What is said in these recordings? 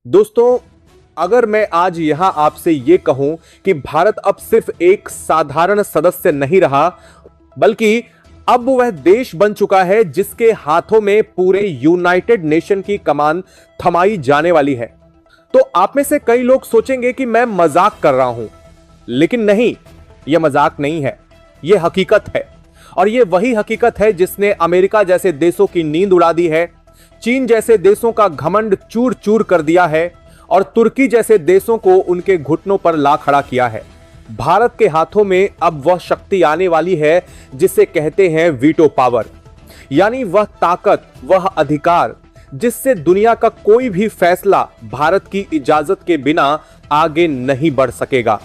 दोस्तों, अगर मैं आज यहां आपसे ये कहूं कि भारत अब सिर्फ एक साधारण सदस्य नहीं रहा, बल्कि अब वह देश बन चुका है जिसके हाथों में पूरे यूनाइटेड नेशन की कमान थमाई जाने वाली है, तो आप में से कई लोग सोचेंगे कि मैं मजाक कर रहा हूं। लेकिन नहीं, यह मजाक नहीं है, यह हकीकत है। और यह वही हकीकत है जिसने अमेरिका जैसे देशों की नींद उड़ा दी है, चीन जैसे देशों का घमंड चूर चूर कर दिया है और तुर्की जैसे देशों को उनके घुटनों पर ला खड़ा किया है। भारत के हाथों में अब वह शक्ति आने वाली है जिसे कहते हैं वीटो पावर, यानी वह ताकत, वह अधिकार जिससे दुनिया का कोई भी फैसला भारत की इजाजत के बिना आगे नहीं बढ़ सकेगा।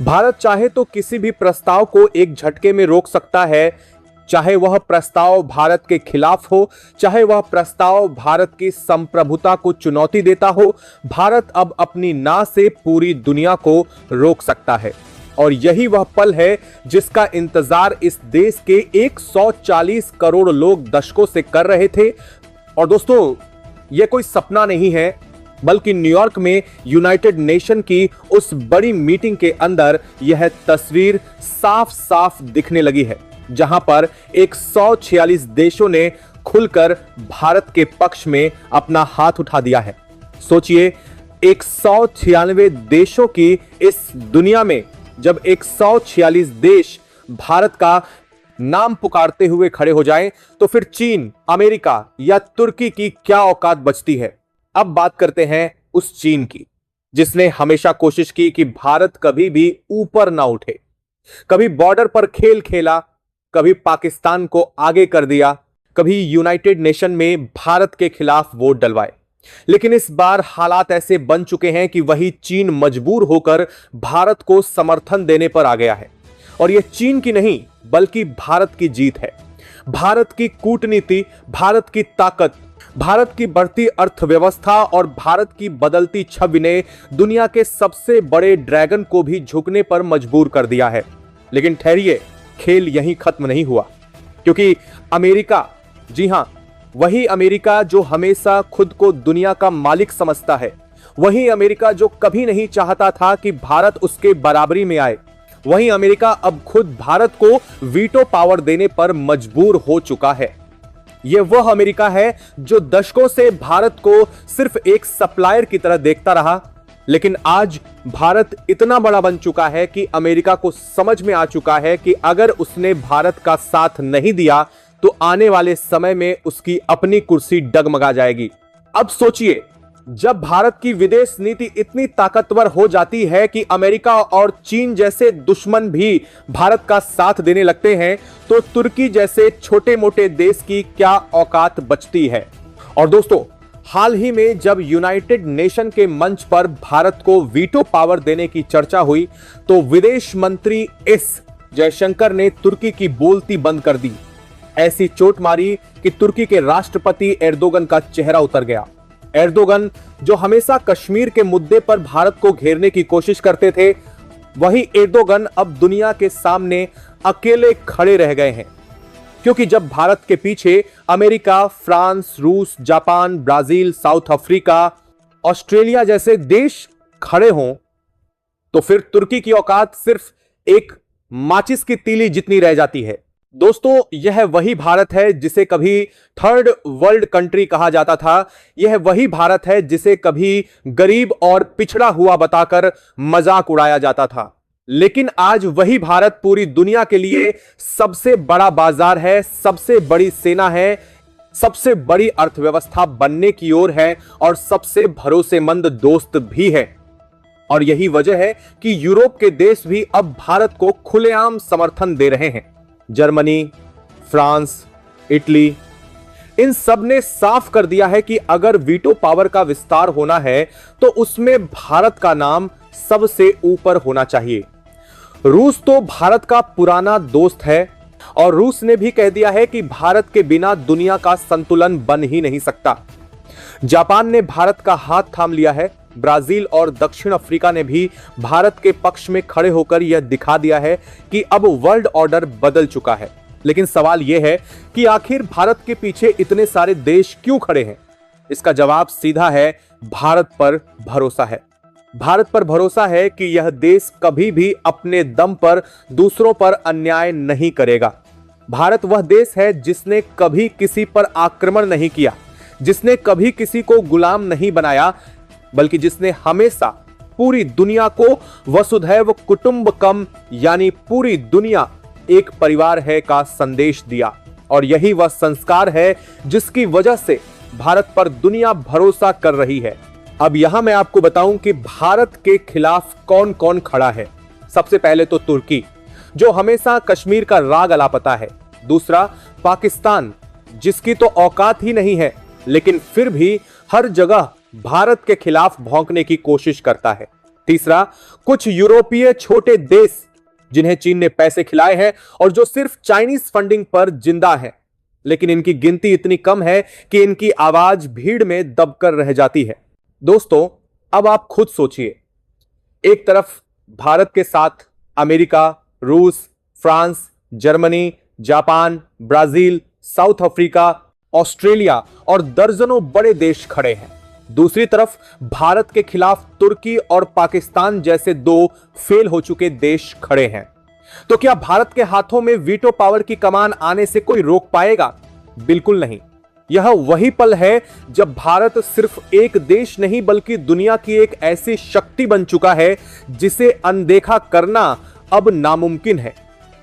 भारत चाहे तो किसी भी प्रस्ताव को एक झटके में रोक सकता है, चाहे वह प्रस्ताव भारत के खिलाफ हो, चाहे वह प्रस्ताव भारत की संप्रभुता को चुनौती देता हो। भारत अब अपनी ना से पूरी दुनिया को रोक सकता है। और यही वह पल है जिसका इंतजार इस देश के 140 करोड़ लोग दशकों से कर रहे थे। और दोस्तों, यह कोई सपना नहीं है, बल्कि न्यूयॉर्क में यूनाइटेड नेशन की उस बड़ी मीटिंग के अंदर यह तस्वीर साफ साफ दिखने लगी है, जहां पर 146 देशों ने खुलकर भारत के पक्ष में अपना हाथ उठा दिया है। सोचिए, 196 देशों की इस दुनिया में जब 146 देश भारत का नाम पुकारते हुए खड़े हो जाएं, तो फिर चीन, अमेरिका या तुर्की की क्या औकात बचती है। अब बात करते हैं उस चीन की, जिसने हमेशा कोशिश की कि भारत कभी भी ऊपर ना उठे। कभी बॉर्डर पर खेल खेला, कभी पाकिस्तान को आगे कर दिया, कभी यूनाइटेड नेशन में भारत के खिलाफ वोट डलवाए। लेकिन इस बार हालात ऐसे बन चुके हैं कि वही चीन मजबूर होकर भारत को समर्थन देने पर आ गया है। और यह चीन की नहीं, बल्कि भारत की जीत है। भारत की कूटनीति, भारत की ताकत, भारत की बढ़ती अर्थव्यवस्था और भारत की बदलती छवि ने दुनिया के सबसे बड़े ड्रैगन को भी झुकने पर मजबूर कर दिया है। लेकिन ठहरिए, खेल यहीं खत्म नहीं हुआ, क्योंकि अमेरिका, जी हां, वही अमेरिका जो हमेशा खुद को दुनिया का मालिक समझता है, वही अमेरिका जो कभी नहीं चाहता था कि भारत उसके बराबरी में आए, वही अमेरिका अब खुद भारत को वीटो पावर देने पर मजबूर हो चुका है। यह वह अमेरिका है जो दशकों से भारत को सिर्फ एक सप्लायर की तरह देखता रहा। लेकिन आज भारत इतना बड़ा बन चुका है कि अमेरिका को समझ में आ चुका है कि अगर उसने भारत का साथ नहीं दिया तो आने वाले समय में उसकी अपनी कुर्सी डगमगा जाएगी। अब सोचिए, जब भारत की विदेश नीति इतनी ताकतवर हो जाती है कि अमेरिका और चीन जैसे दुश्मन भी भारत का साथ देने लगते हैं, तो तुर्की जैसे छोटे मोटे देश की क्या औकात बचती है। और दोस्तों, हाल ही में जब यूनाइटेड नेशन के मंच पर भारत को वीटो पावर देने की चर्चा हुई, तो विदेश मंत्री एस जयशंकर ने तुर्की की बोलती बंद कर दी। ऐसी चोट मारी कि तुर्की के राष्ट्रपति एर्दोगन का चेहरा उतर गया। एर्दोगन, जो हमेशा कश्मीर के मुद्दे पर भारत को घेरने की कोशिश करते थे, वही एर्दोगन अब दुनिया के सामने अकेले खड़े रह गए हैं। क्योंकि जब भारत के पीछे अमेरिका, फ्रांस, रूस, Japan, Brazil, South Africa, Australia जैसे देश खड़े हों, तो फिर तुर्की की औकात सिर्फ एक माचिस की तीली जितनी रह जाती है। दोस्तों, यह वही भारत है जिसे कभी थर्ड वर्ल्ड कंट्री कहा जाता था। यह वही भारत है जिसे कभी गरीब और पिछड़ा हुआ बताकर मजाक उड़ाया जाता था। लेकिन आज वही भारत पूरी दुनिया के लिए सबसे बड़ा बाजार है, सबसे बड़ी सेना है, सबसे बड़ी अर्थव्यवस्था बनने की ओर है और सबसे भरोसेमंद दोस्त भी है। और यही वजह है कि यूरोप के देश भी अब भारत को खुलेआम समर्थन दे रहे हैं। जर्मनी, फ्रांस, इटली, इन सब ने साफ कर दिया है कि अगर वीटो पावर का विस्तार होना है तो उसमें भारत का नाम सबसे ऊपर होना चाहिए। रूस तो भारत का पुराना दोस्त है और रूस ने भी कह दिया है कि भारत के बिना दुनिया का संतुलन बन ही नहीं सकता। जापान ने भारत का हाथ थाम लिया है। ब्राजील और दक्षिण अफ्रीका ने भी भारत के पक्ष में खड़े होकर यह दिखा दिया है कि अब वर्ल्ड ऑर्डर बदल चुका है। लेकिन सवाल यह है कि आखिर भारत के पीछे इतने सारे देश क्यों खड़े हैं? इसका जवाब सीधा है, भारत पर भरोसा है। भारत पर भरोसा है कि यह देश कभी भी अपने दम पर दूसरों पर अन्याय नहीं करेगा। भारत वह देश है जिसने कभी किसी पर आक्रमण नहीं किया, जिसने कभी किसी को गुलाम नहीं बनाया, बल्कि जिसने हमेशा पूरी दुनिया को वसुधैव कुटुंबकम यानी पूरी दुनिया एक परिवार है का संदेश दिया। और यही वह संस्कार है जिसकी वजह से भारत पर दुनिया भरोसा कर रही है। अब यहां मैं आपको बताऊं कि भारत के खिलाफ कौन कौन खड़ा है। सबसे पहले तो तुर्की, जो हमेशा कश्मीर का राग अलापता है। दूसरा पाकिस्तान, जिसकी तो औकात ही नहीं है, लेकिन फिर भी हर जगह भारत के खिलाफ भौंकने की कोशिश करता है। तीसरा कुछ यूरोपीय छोटे देश, जिन्हें चीन ने पैसे खिलाए हैं और जो सिर्फ चाइनीज फंडिंग पर जिंदा है, लेकिन इनकी गिनती इतनी कम है कि इनकी आवाज भीड़ में दबकर रह जाती है। दोस्तों, अब आप खुद सोचिए, एक तरफ भारत के साथ अमेरिका, रूस, France, Germany, Japan, Brazil, South Africa, Australia और दर्जनों बड़े देश खड़े हैं। दूसरी तरफ भारत के खिलाफ तुर्की और पाकिस्तान जैसे दो फेल हो चुके देश खड़े हैं। तो क्या भारत के हाथों में वीटो पावर की कमान आने से कोई रोक पाएगा? बिल्कुल नहीं। यह वही पल है जब भारत सिर्फ एक देश नहीं बल्कि दुनिया की एक ऐसी शक्ति बन चुका है जिसे अनदेखा करना अब नामुमकिन है।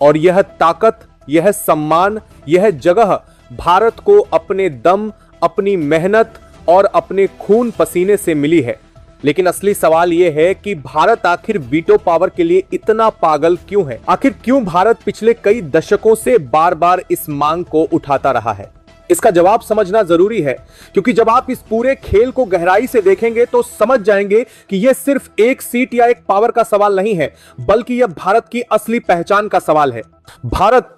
और यह ताकत, यह सम्मान, यह जगह भारत को अपने दम, अपनी मेहनत और अपने खून पसीने से मिली है। लेकिन असली सवाल यह है कि भारत आखिर वीटो पावर के लिए इतना पागल क्यों है? आखिर क्यों भारत पिछले कई दशकों से बार बार इस मांग को उठाता रहा है? इसका जवाब समझना जरूरी है, क्योंकि जब आप इस पूरे खेल को गहराई से देखेंगे तो समझ जाएंगे कि यह सिर्फ एक सीट या एक पावर का सवाल नहीं है, बल्कि यह भारत की असली पहचान का सवाल है। भारत,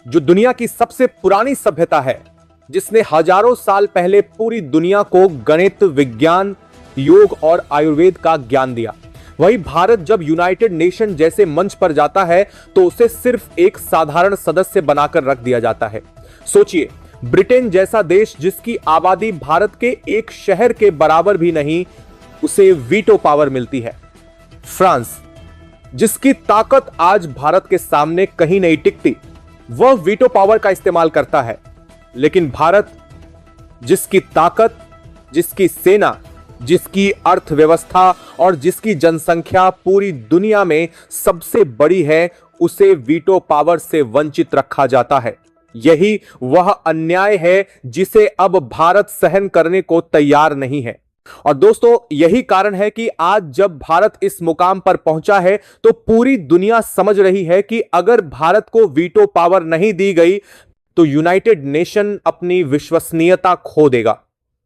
जो दुनिया की सबसे पुरानी सभ्यता है, जिसने हजारों साल पहले पूरी दुनिया को गणित, विज्ञान, योग और आयुर्वेद का ज्ञान दिया, वही भारत जब यूनाइटेड नेशन जैसे मंच पर जाता है तो उसे सिर्फ एक साधारण सदस्य बनाकर रख दिया जाता है। सोचिए, ब्रिटेन जैसा देश जिसकी आबादी भारत के एक शहर के बराबर भी नहीं, उसे वीटो पावर मिलती है। फ्रांस, जिसकी ताकत आज भारत के सामने कहीं नहीं टिकती, वह वीटो पावर का इस्तेमाल करता है। लेकिन भारत, जिसकी ताकत, जिसकी सेना, जिसकी अर्थव्यवस्था और जिसकी जनसंख्या पूरी दुनिया में सबसे बड़ी है, उसे वीटो पावर से वंचित रखा जाता है। यही वह अन्याय है जिसे अब भारत सहन करने को तैयार नहीं है। और दोस्तों, यही कारण है कि आज जब भारत इस मुकाम पर पहुंचा है तो पूरी दुनिया समझ रही है कि अगर भारत को वीटो पावर नहीं दी गई तो यूनाइटेड नेशन अपनी विश्वसनीयता खो देगा।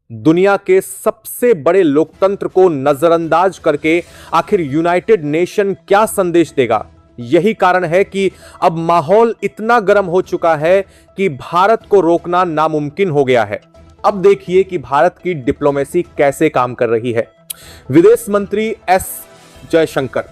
दुनिया के सबसे बड़े लोकतंत्र को नजरअंदाज करके आखिर यूनाइटेड नेशन क्या संदेश देगा? यही कारण है कि अब माहौल इतना गर्म हो चुका है कि भारत को रोकना नामुमकिन हो गया है। अब देखिए कि भारत की डिप्लोमेसी कैसे काम कर रही है। विदेश मंत्री एस जयशंकर,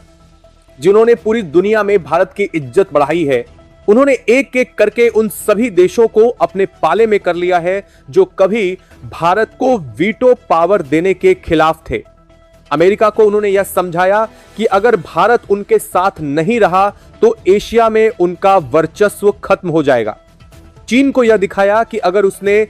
जिन्होंने पूरी दुनिया में भारत की इज्जत बढ़ाई है, उन्होंने एक एक करके उन सभी देशों को अपने पाले में कर लिया है जो कभी भारत को वीटो पावर देने के खिलाफ थे। अमेरिका को उन्होंने यह समझाया कि अगर भारत उनके साथ नहीं रहा तो एशिया में उनका वर्चस्व खत्म हो जाएगा। चीन को यह दिखाया कि अगर उसने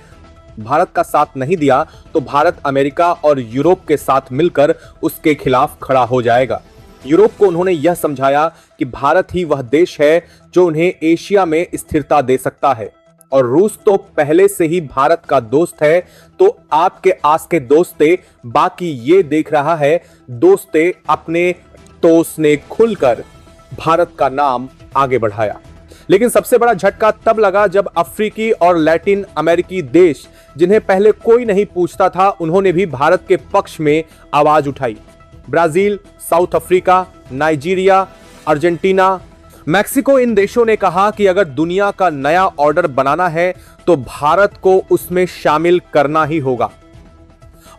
भारत का साथ नहीं दिया तो भारत अमेरिका और यूरोप के साथ मिलकर उसके खिलाफ खड़ा हो जाएगा। यूरोप को उन्होंने यह समझाया कि भारत ही वह देश है जो उन्हें एशिया में स्थिरता दे सकता है। और रूस तो पहले से ही भारत का दोस्त है, तो आपके आस के दोस्ते, बाकी ये देख रहा है दोस्ते अपने, तो उसने खुलकर भारत का नाम आगे बढ़ाया। लेकिन सबसे बड़ा झटका तब लगा जब अफ्रीकी और लैटिन अमेरिकी देश, जिन्हें पहले कोई नहीं पूछता था, उन्होंने भी भारत के पक्ष में आवाज उठाई। Brazil, South Africa, Nigeria, Argentina, Mexico, इन देशों ने कहा कि अगर दुनिया का नया ऑर्डर बनाना है तो भारत को उसमें शामिल करना ही होगा।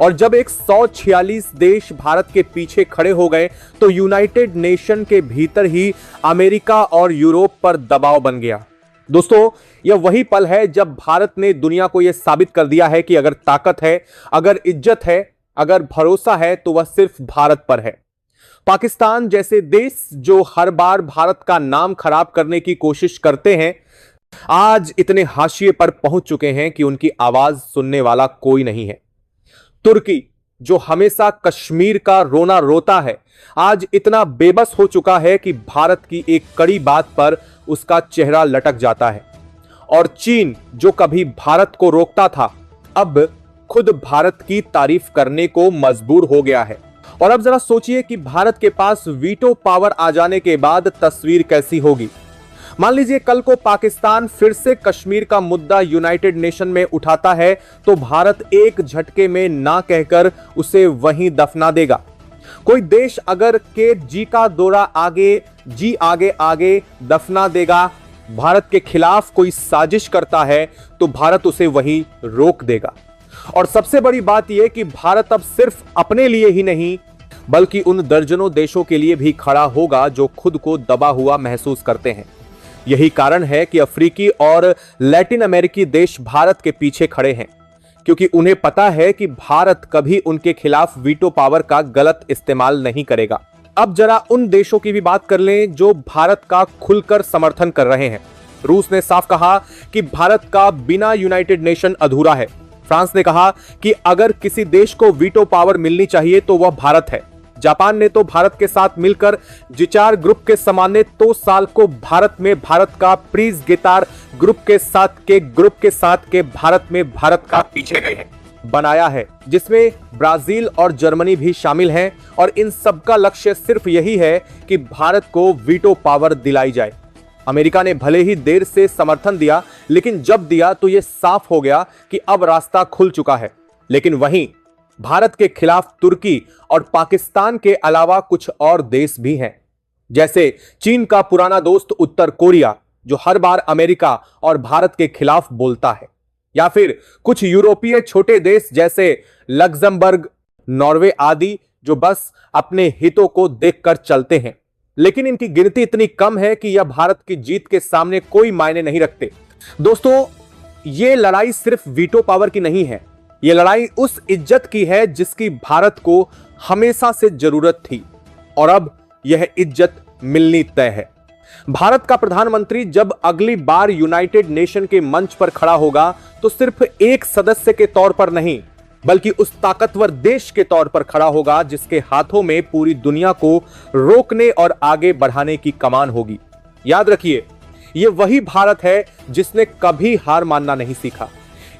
और जब 146 देश भारत के पीछे खड़े हो गए तो यूनाइटेड नेशन के भीतर ही अमेरिका और यूरोप पर दबाव बन गया। दोस्तों, यह वही पल है जब भारत ने दुनिया को यह साबित कर दिया है कि अगर ताकत है, अगर इज्जत है, अगर भरोसा है तो वह सिर्फ भारत पर है। पाकिस्तान जैसे देश जो हर बार भारत का नाम खराब करने की कोशिश करते हैं, आज इतने हाशिए पर पहुंच चुके हैं कि उनकी आवाज सुनने वाला कोई नहीं है। तुर्की जो हमेशा कश्मीर का रोना रोता है, आज इतना बेबस हो चुका है कि भारत की एक कड़ी बात पर उसका चेहरा लटक जाता है। और चीन जो कभी भारत को रोकता था, अब खुद भारत की तारीफ करने को मजबूर हो गया है। और अब जरा सोचिए कि भारत के पास वीटो पावर आ जाने के बाद तस्वीर कैसी होगी। मान लीजिए कल को पाकिस्तान फिर से कश्मीर का मुद्दा यूनाइटेड नेशन में उठाता है तो भारत एक झटके में ना कहकर उसे वहीं दफना देगा। कोई देश अगर के जी का दौरा आगे दफना देगा, भारत के खिलाफ कोई साजिश करता है तो भारत उसे वहीं रोक देगा। और सबसे बड़ी बात यह कि भारत अब सिर्फ अपने लिए ही नहीं बल्कि उन दर्जनों देशों के लिए भी खड़ा होगा जो खुद को दबा हुआ महसूस करते हैं। यही कारण है कि अफ्रीकी और लैटिन अमेरिकी देश भारत के पीछे खड़े हैं, क्योंकि उन्हें पता है कि भारत कभी उनके खिलाफ वीटो पावर का गलत इस्तेमाल नहीं करेगा। अब जरा उन देशों की भी बात कर लें जो भारत का खुलकर समर्थन कर रहे हैं। रूस ने साफ कहा कि भारत का बिना यूनाइटेड नेशन अधूरा है। फ्रांस ने कहा कि अगर किसी देश को वीटो पावर मिलनी चाहिए तो वह भारत है। जापान ने तो भारत के साथ मिलकर G4 ग्रुप के सामान्य तो साल को भारत में भारत का प्रीज गिटार ग्रुप के साथ के भारत में भारत का पीछे गए हैं बनाया है, जिसमें ब्राजील और जर्मनी भी शामिल हैं। और इन सबका लक्ष्य सिर्फ यही है कि भारत को वीटो पावर दिलाई जाए। अमेरिका ने भले ही देर से समर्थन दिया, लेकिन जब दिया तो यह साफ हो गया कि अब रास्ता खुल चुका है। लेकिन वहीं भारत के खिलाफ तुर्की और पाकिस्तान के अलावा कुछ और देश भी हैं, जैसे चीन का पुराना दोस्त उत्तर कोरिया जो हर बार अमेरिका और भारत के खिलाफ बोलता है, या फिर कुछ यूरोपीय छोटे देश जैसे लग्जमबर्ग, नॉर्वे आदि जो बस अपने हितों को देखकर चलते हैं। लेकिन इनकी गिनती इतनी कम है कि यह भारत की जीत के सामने कोई मायने नहीं रखते। दोस्तों, यह लड़ाई सिर्फ वीटो पावर की नहीं है, यह लड़ाई उस इज्जत की है जिसकी भारत को हमेशा से जरूरत थी और अब यह इज्जत मिलनी तय है। भारत का प्रधानमंत्री जब अगली बार यूनाइटेड नेशन के मंच पर खड़ा होगा तो सिर्फ एक सदस्य के तौर पर नहीं बल्कि उस ताकतवर देश के तौर पर खड़ा होगा जिसके हाथों में पूरी दुनिया को रोकने और आगे बढ़ाने की कमान होगी। याद रखिए, यह वही भारत है जिसने कभी हार मानना नहीं सीखा।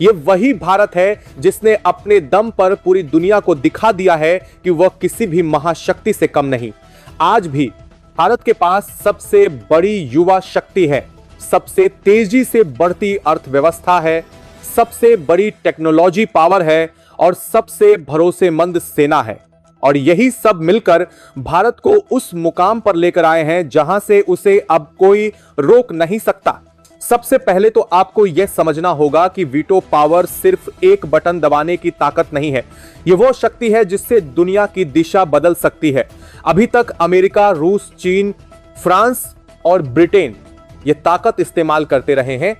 यह वही भारत है जिसने अपने दम पर पूरी दुनिया को दिखा दिया है कि वह किसी भी महाशक्ति से कम नहीं। आज भी भारत के पास सबसे बड़ी युवा शक्ति है, सबसे तेजी से बढ़ती अर्थव्यवस्था है, सबसे बड़ी टेक्नोलॉजी पावर है और सबसे भरोसेमंद सेना है। और यही सब मिलकर भारत को उस मुकाम पर लेकर आए हैं जहां से उसे अब कोई रोक नहीं सकता। सबसे पहले तो आपको यह समझना होगा कि वीटो पावर सिर्फ एक बटन दबाने की ताकत नहीं है, यह वो शक्ति है जिससे दुनिया की दिशा बदल सकती है। अभी तक अमेरिका, रूस, चीन, फ्रांस और ब्रिटेन ये ताकत इस्तेमाल करते रहे हैं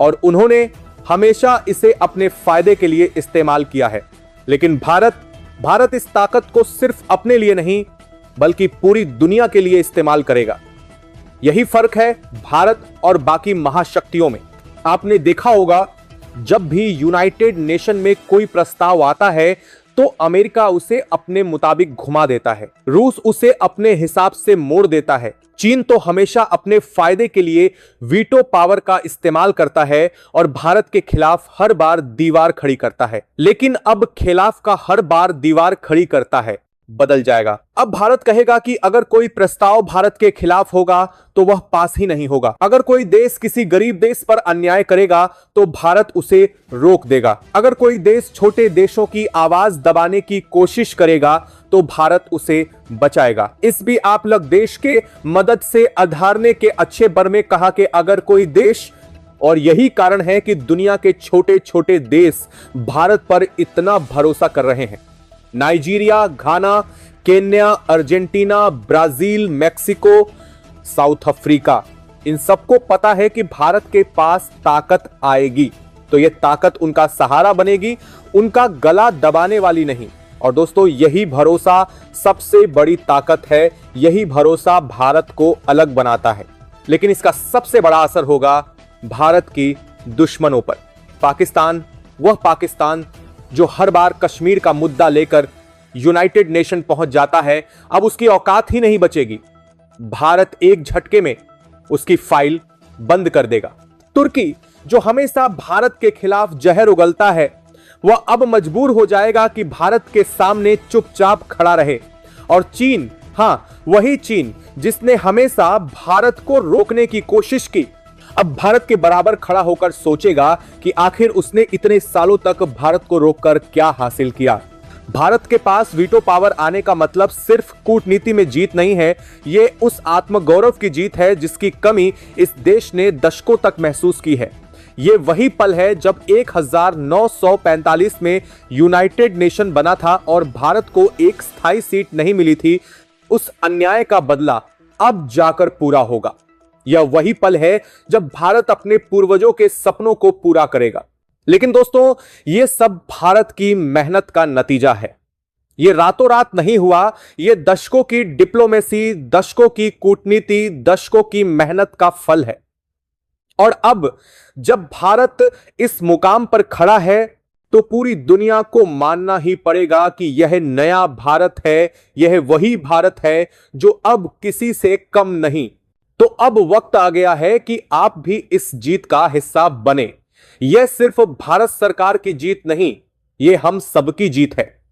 और उन्होंने हमेशा इसे अपने फायदे के लिए इस्तेमाल किया है। लेकिन भारत इस ताकत को सिर्फ अपने लिए नहीं बल्कि पूरी दुनिया के लिए इस्तेमाल करेगा। यही फर्क है भारत और बाकी महाशक्तियों में। आपने देखा होगा, जब भी यूनाइटेड नेशन में कोई प्रस्ताव आता है तो अमेरिका उसे अपने मुताबिक घुमा देता है, रूस उसे अपने हिसाब से मोड़ देता है, चीन तो हमेशा अपने फायदे के लिए वीटो पावर का इस्तेमाल करता है और भारत के खिलाफ हर बार दीवार खड़ी करता है। लेकिन अब खिलाफ का हर बार दीवार खड़ी करता है बदल जाएगा। अब भारत कहेगा कि अगर कोई प्रस्ताव भारत के खिलाफ होगा तो वह पास ही नहीं होगा। अगर कोई देश किसी गरीब देश पर अन्याय करेगा तो भारत उसे रोक देगा। अगर कोई देश छोटे देशों की आवाज दबाने की कोशिश करेगा तो भारत उसे बचाएगा। इस भी आप लोग देश के मदद से अधारने के अच्छे बर में कहा कि अगर कोई देश, और यही कारण है कि दुनिया के छोटे छोटे देश भारत पर इतना भरोसा कर रहे हैं। Nigeria, Ghana, Kenya, Argentina, Brazil, Mexico, South Africa, इन सबको पता है कि भारत के पास ताकत आएगी, तो यह ताकत उनका सहारा बनेगी, उनका गला दबाने वाली नहीं। और दोस्तों, यही भरोसा सबसे बड़ी ताकत है, यही भरोसा भारत को अलग बनाता है। लेकिन इसका सबसे बड़ा असर होगा भारत की दुश्मनों पर। पाकिस्तान, वह पाकिस्तान जो हर बार कश्मीर का मुद्दा लेकर यूनाइटेड नेशन पहुंच जाता है, अब उसकी औकात ही नहीं बचेगी। भारत एक झटके में उसकी फाइल बंद कर देगा। तुर्की, जो हमेशा भारत के खिलाफ जहर उगलता है, वह अब मजबूर हो जाएगा कि भारत के सामने चुपचाप खड़ा रहे। और चीन, हां, वही चीन जिसने हमेशा भारत को रोकने की कोशिश की, अब भारत के बराबर खड़ा होकर सोचेगा कि आखिर उसने इतने सालों तक भारत को रोककर क्या हासिल किया। भारत के पास वीटो पावर आने का मतलब सिर्फ कूटनीति में जीत नहीं है, यह उस आत्मगौरव की जीत है जिसकी कमी इस देश ने दशकों तक महसूस की है। यह वही पल है जब 1945 में यूनाइटेड नेशन बना था और भारत को एक स्थायी सीट नहीं मिली थी। उस अन्याय का बदला अब जाकर पूरा होगा। यह वही पल है जब भारत अपने पूर्वजों के सपनों को पूरा करेगा। लेकिन दोस्तों, यह सब भारत की मेहनत का नतीजा है। यह रातों रात नहीं हुआ, यह दशकों की डिप्लोमेसी, दशकों की कूटनीति, दशकों की मेहनत का फल है। और अब जब भारत इस मुकाम पर खड़ा है, तो पूरी दुनिया को मानना ही पड़ेगा कि यह नया भारत है, यह वही भारत है जो अब किसी से कम नहीं। तो अब वक्त आ गया है कि आप भी इस जीत का हिस्सा बने। यह सिर्फ भारत सरकार की जीत नहीं, यह हम सबकी जीत है।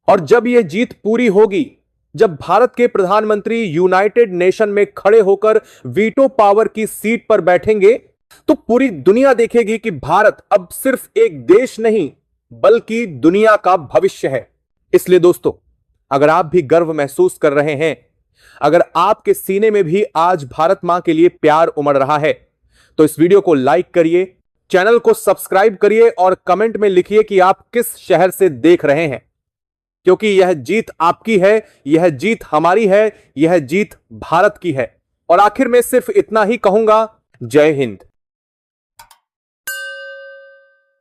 और जब यह जीत पूरी होगी, जब भारत के प्रधानमंत्री यूनाइटेड नेशन में खड़े होकर वीटो पावर की सीट पर बैठेंगे, तो पूरी दुनिया देखेगी कि भारत अब सिर्फ एक देश नहीं, बल्कि दुनिया का भविष्य है। इसलिए दोस्तों, अगर आप भी गर्व महसूस कर रहे हैं, अगर आपके सीने में भी आज भारत मां के लिए प्यार उमड़ रहा है, तो इस वीडियो को लाइक करिए, चैनल को सब्सक्राइब करिए और कमेंट में लिखिए कि आप किस शहर से देख रहे हैं। क्योंकि यह जीत आपकी है, यह जीत हमारी है, यह जीत भारत की है। और आखिर में सिर्फ इतना ही कहूंगा, जय हिंद।